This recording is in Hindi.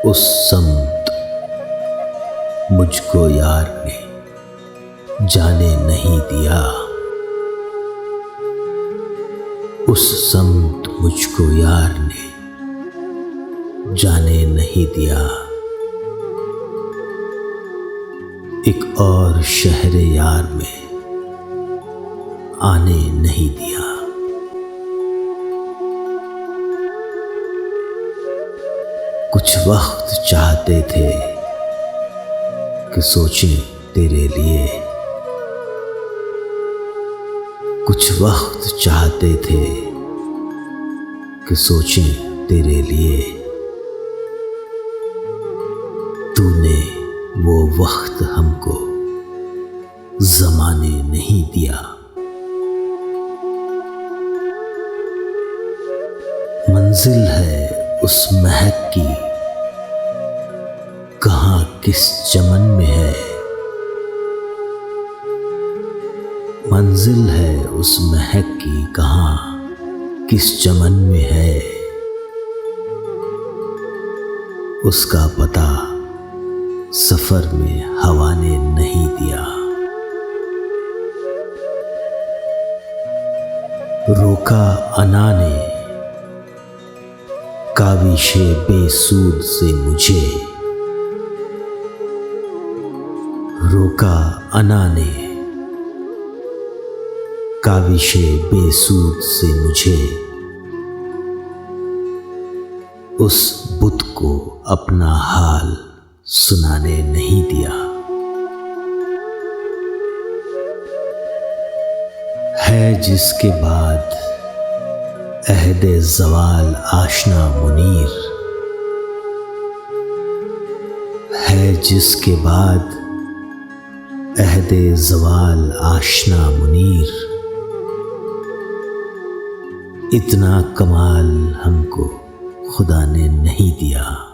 उस समत मुझको यार ने जाने नहीं दिया। उस समत मुझको यार ने जाने नहीं दिया। एक और शहरे यार में आने नहीं दिया। कुछ वक्त चाहते थे कि सोचें तेरे लिए। कुछ वक्त चाहते थे कि सोचें तेरे लिए। तूने वो वक्त हमको ज़माने नहीं दिया। मंजिल है उस महक की कहाँ किस चमन में है। मंजिल है उस महक की कहाँ किस चमन में है। उसका पता सफर में हवा ने नहीं दिया। रोका अना ने काविशे बेसूद से मुझे। रोका अना ने काविशे बेसूद से मुझे। उस बुत को अपना हाल सुनाने नहीं दिया। है जिसके बाद अहदे ज़वाल आशना मुनीर। है जिसके बाद अहदे ज़वाल आशना मुनीर। इतना कमाल हमको खुदा ने नहीं दिया।